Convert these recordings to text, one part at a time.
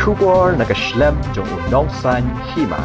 Shubor nakaslem jong unongsan hima.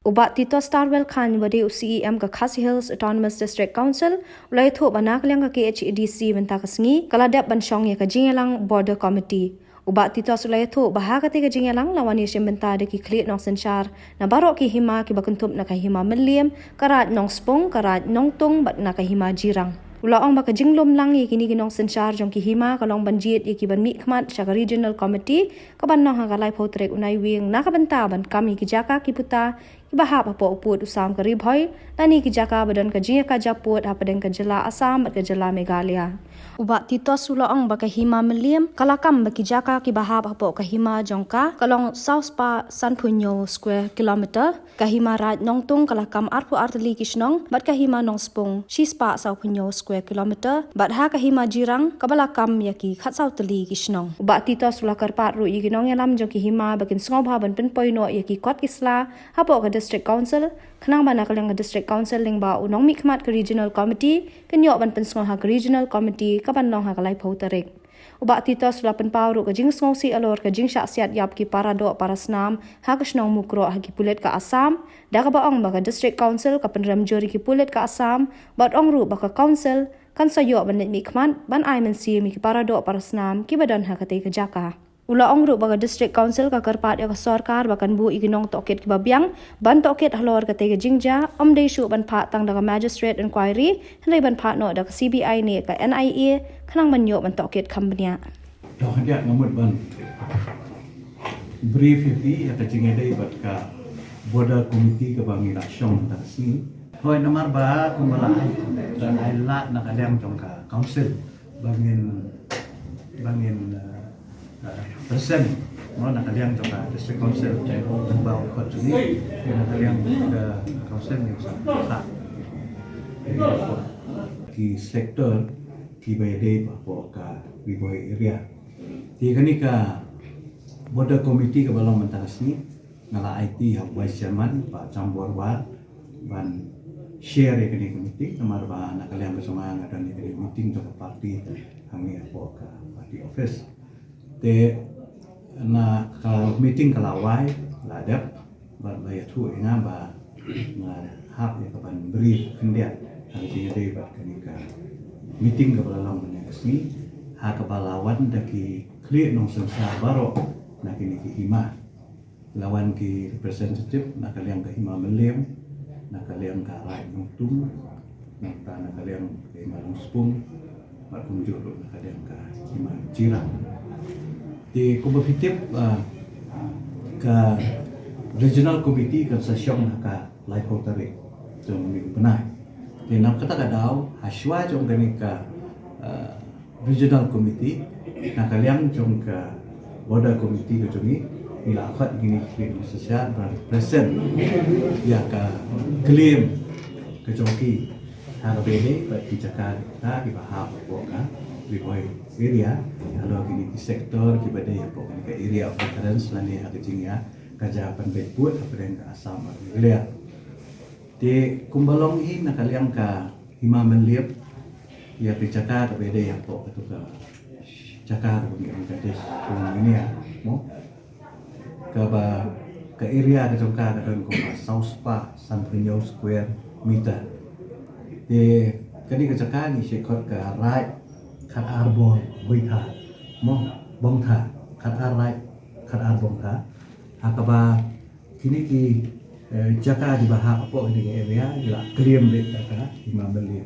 Ubat Tito Starwell Khan wadi UCEM ka Khasi Hills Autonomous District Council ulai tho banak liang ka KHDC benta kasngi kaladap banshong ya ka jingelang border committee. Ubat Tito sulai tho bahaka te ka jingelang lawani benta de ki klit nong senchar na barok ki hima ki bakuntup na ka hima menliem karat nong spong karat nong tung bat na ka hima jirang. Ulaong baka jinglom lang ye kini ginong senchar jong ki hima kalong banjit ye ki ban mi khmat sa regional committee ka ban nong hagalai photrek unai wing na ka benta ban kami ki jaka ki puta bahap apa uput usam ka ribhoi tani ki jaka badan ka jinga ka japut apaden ka jela Assam at ka jela Meghalaya. Ubat Tito sulaong baka hima melim kalakam baki jaka ki bahap apa ka hima jongka kalong South Pa Sanpunyo square kilometer ka hima raj nongtung kalakam arpu arteli kisnong bat ka hima nong spung Shispa Sanpunyo square kilometer bat ha ka hima jirang kabalakam yaki khat sauteli kisnong. Ubat Tito sulakar pat ru yiginong yalam jong ki hima bakin sngobha ban penpoino yaki kot kisla hapo ka district council khnang bana kalang district council ling ba unong mi khmat ka regional committee kenyo ban pensngo ha ka regional committee ka ban nong ha kalai phautarek. Ubat Tito sulapan pawru ka jing sngo si alor ka jing syak siat yap ki parado parasnam ha ka snong mukro ha ki pulet ka Assam da ka baong ba ka district council ka penram jori ki pulet ka Assam bat ong ru ba ka council kan sayo ban mi khmat ban ai men si mi ki parado parasnam ki badan ha ka te ka jaka. Ula ongru baga district council ka karpat ya ka sarkar bakan bu iginong toket ki babyang ban toket halor ka tega jingja omdei shu ban pha tang daga magistrate inquiry hendai ban pha no daga CBI ne ka NIA khanang ban yo ban toket kambnya yo handia ngamut ban brief hi ya ka jingedai bat ka border committee ka bangi rasyong ta si hoi namar ba kumala dan ailat nak adem tong ka council bangin persen mau nak kalian coba district council bawa kot ini nak kalian ke council yang sah di sektor di BD bawa ke ribuan area di kini ke border committee ke balong mentasni ngala IT hak vice chairman Pak Cambor War ban share kini committee nomor ba nak kalian bersama ngadan di meeting ke parti kami apa ke party office te na ka meeting kalawai ladap ba ya tu inga ba na hap ya kapan brief kendia hari ini dei ba kanika meeting ka balang ne kasmi ha ka balawan daki clear nong sensa baro na kini ki hima lawan ki representative na kaliang ka hima melem na kaliang ka rai nong tum na kaliang ka hima nong spung ba kunjur na kaliang ka hima jirang di kompetitif ke regional committee ke sesiong ka lai kotare jong ni benai di nam kata kadau haswa jong gani ka regional committee na kalian jong ka border committee ke jongi ila akat gini kini sesian present ya ka claim ke jongki ha bede di Jakarta di bahap ka ribuan area kalau gini di sektor di badai apa ke area of reference lani agak jingya kajapan bedput apa yang ke Assam Meghalaya di kumbalong ini nak kalian ke hima menliap ya di Jakarta badai apa itu ke Jakarta bagi Bangladesh ini ya mo ke area ke Jakarta dan ke South Pa Sanpunyo square meter di kini ke Jakarta ni sekot ke right kat arbor buita mo bongtha kat arai kat arbongtha akaba kini ki jaka di bahak apa di area gila kliem de kata imam belim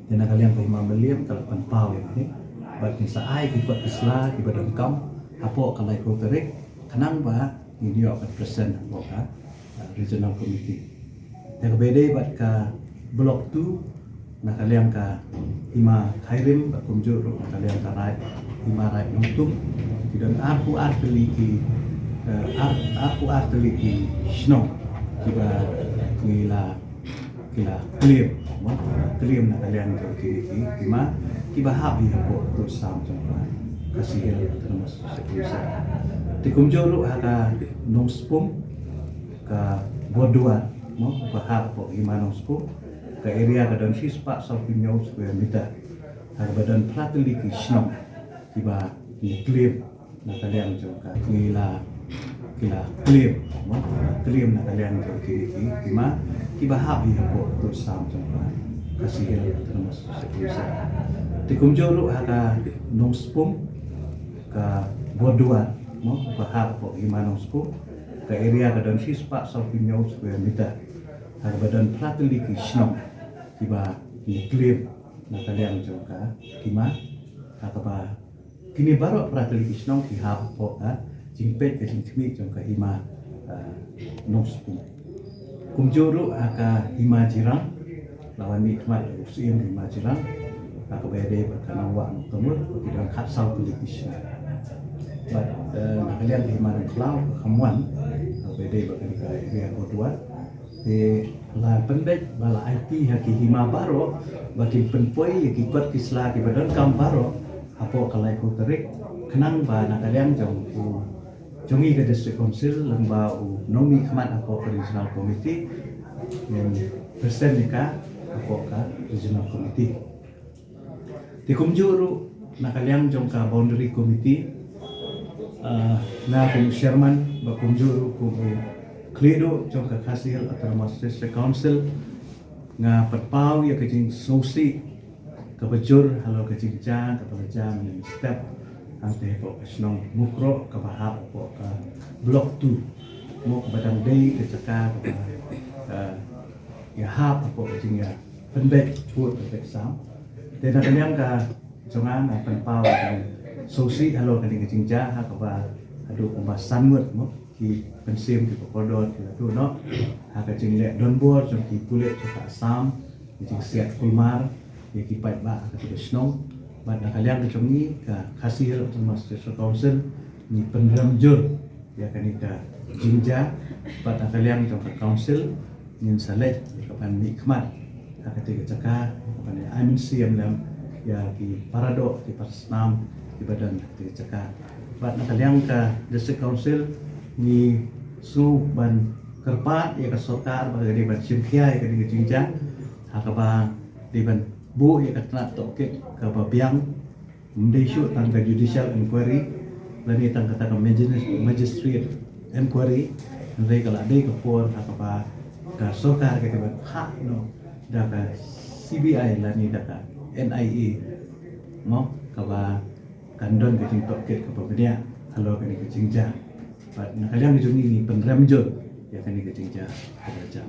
dan kalian ke imam belim kalau panpau ini bagi saai ki kot isla ki badan kam apa kalai koterik kenang ba ini akan present apa ka regional committee yang beda bat ka blok 2 na kalian ka hima khairim ba kumjur na kalian ka rai hima rai nungtung dan aku arteliki snow tiba kila clear na kalian ka kini hima tiba habi ko to sam jamba kasih terus sekiasa di kumjur ka nong spum ka bodua mo bahap ko hima nong spum ke area badan Shispa Sanpunyo square meter. Badan Prateli Kishnong tiba di claim nakaliang jongka kila claim nakaliang jongki kima kibahap ya po to sam jongka kasih terus sekusa tikumjoro haka nongspum ka bodua mo bahap po kima nongspum ka area ka dan sispa sa pinyo square meter har badan prateli kishnong kiba claim nakaliang jongka kima haka ba kini baru prateli kishnong ki hap po jingpet ke jingtmi jongka hima nongspum kumjoro haka hima jirang lawan nikmat usia hima jirang haka bede berkanang wa temur tidak khatsau politisnya but nakalian hima klau kamuan bede berkanang area kedua di la pendek bala IT haki hima baro bagi penpoi haki kuat kisla ki badan kam baro apo kalai ko terik kenang ba nakalian jong jongi ke district council lamba nomi khamat apo regional committee yang persen nika apo ka regional committee di kumjuru nakaliang jongka boundary committee na kum chairman ba kumjuru kum kledo jongka kasil autonomous district council nga patpau ya kejing sosi kabajur halo kejing jang kapalaja men step ang tepo snong mukro kabahap po ka block 2 mo badang day ke caka ya hap po kejing ya pendek put pendek sam dan nakaliang ka jongan panpau sosi halo kejing kejing ja ha ka adu pembahasan mut mo ki pensim ki podot ki tu no ha kejing le don bor jong ki kulit caka sam kejing siat kulmar ya ki pai ba ka snong bad nakaliang kecongi ka hasil autonomous district council ni penramjur ya kanika jinja bad nakaliang jong ka council nin salet ka pan nikmat ka ketika caka pan IMC lam ya ki parado ki pasnam ki badan ketika caka bad nakaliang ka district council ni su ban kerpat ya ka sokar bagi ban simkia ya ketika jinja hakaba di ban bu ya kata tokek ke babiang mendesu tangga judicial inquiry lani tangga tangga magistrate inquiry nanti kalau ada kepor apa ka sokar ke hak no daka CBI lani daka NIA mo kaba kandon ke jing tokek ke babiang halo ke jingja but nakaliang juni ni penramjur ya kan ke jingja kerja